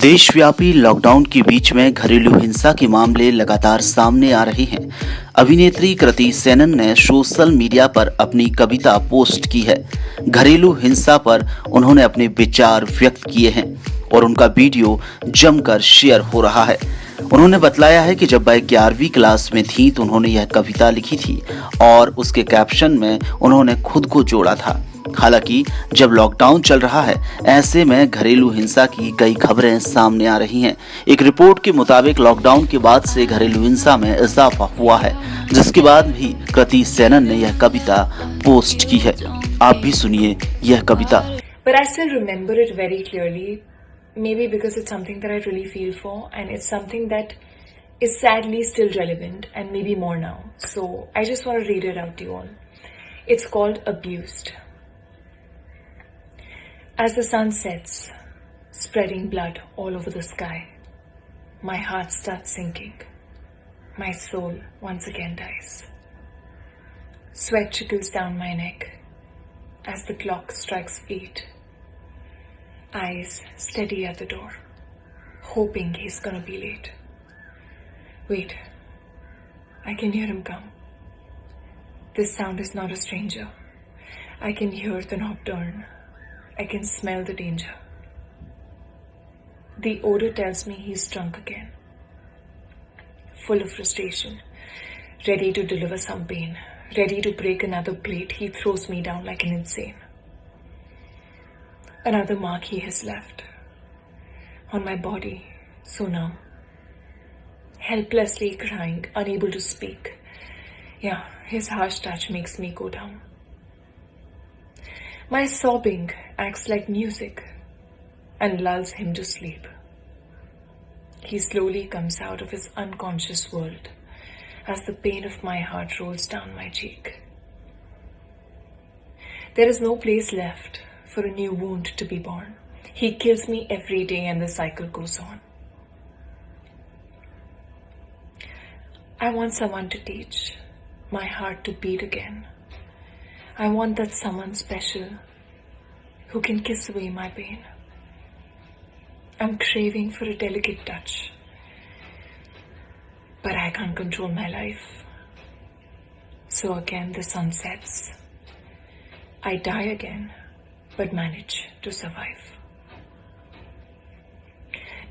देशव्यापी लॉकडाउन के बीच में घरेलू हिंसा के मामले लगातार सामने आ रहे हैं। अभिनेत्री कृति सेनन ने सोशल मीडिया पर अपनी कविता पोस्ट की है। घरेलू हिंसा पर उन्होंने अपने विचार व्यक्त किए हैं और उनका वीडियो जमकर शेयर हो रहा है। उन्होंने बतलाया है कि जब वह 11वीं क्लास में थी तो उन्होंने यह कविता लिखी थी और उसके कैप्शन में उन्होंने खुद को जोड़ा था। हालांकि जब लॉकडाउन चल रहा है, ऐसे में घरेलू हिंसा की कई खबरें सामने आ रही हैं। एक रिपोर्ट के मुताबिक लॉकडाउन के बाद से घरेलू हिंसा में इजाफा हुआ है, जिसके बाद भी कृति सेनन ने यह कविता पोस्ट की है। आप भी सुनिए यह कविता। But I still remember it very clearly, maybe because it's something that I really feel for, and it's something that is sadly still relevant and maybe more now. So I just want to read it out to you all. It's called Abused. As the sun sets, spreading blood all over the sky, my heart starts sinking. My soul once again dies. Sweat trickles down my neck as the clock strikes 8. Eyes steady at the door, hoping he's gonna be late. Wait, I can hear him come. This sound is not a stranger. I can hear the knob turn. I can smell the danger. The odor tells me he's drunk again, full of frustration, ready to deliver some pain, ready to break another plate. He throws me down like an insane. Another mark he has left on my body, so numb, helplessly crying, unable to speak. Yeah, his harsh touch makes me go down. My sobbing acts like music and lulls him to sleep. He slowly comes out of his unconscious world as the pain of my heart rolls down my cheek. There is no place left for a new wound to be born. He kills me every day and the cycle goes on. I want someone to teach my heart to beat again. I want that someone special who can kiss away my pain. I'm craving for a delicate touch, but I can't control my life. So again the sun sets. I die again, but manage to survive.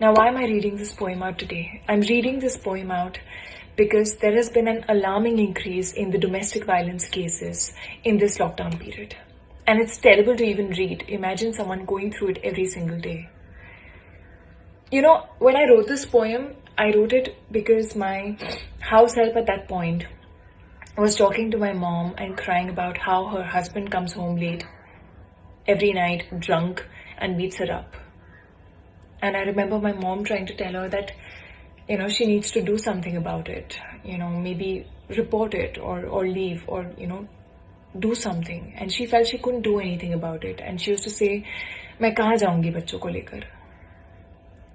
Now, why am I reading this poem out today? I'm reading this poem out because there has been an alarming increase in the domestic violence cases in this lockdown period. And it's terrible to even read. Imagine someone going through it every single day. You know, when I wrote this poem, I wrote it because my house help at that point was talking to my mom and crying about how her husband comes home late every night, drunk, and beats her up. And I remember my mom trying to tell her that she needs to do something about it, maybe report it or leave or, do something. And she felt she couldn't do anything about it. And she used to say, मैं कहाँ जाऊंगी बच्चों को लेकर.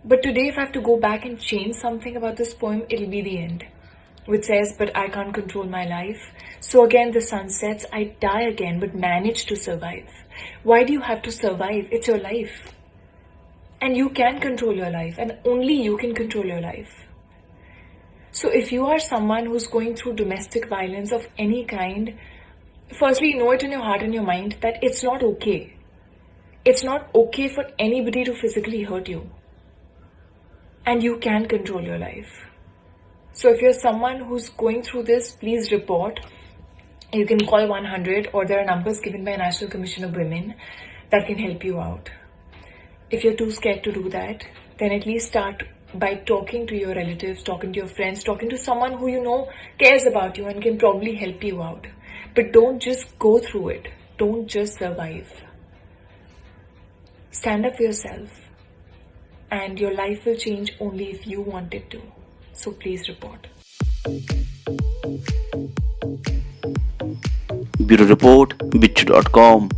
But today, if I have to go back and change something about this poem, it'll be the end, which says, but I can't control my life. So again, the sun sets, I die again, but manage to survive. Why do you have to survive? It's your life. And you can control your life, and only you can control your life. So if you are someone who's going through domestic violence of any kind, firstly, know it in your heart and your mind that it's not okay. It's not okay for anybody to physically hurt you. And you can control your life. So if you're someone who's going through this, please report. You can call 100, or there are numbers given by National Commission of Women that can help you out. If you're too scared to do that, then at least start by talking to your relatives, talking to your friends, talking to someone who cares about you and can probably help you out. But don't just go through it. Don't just survive. Stand up for yourself, and your life will change only if you want it to. So please report. Bureau Report, Bitchu.com.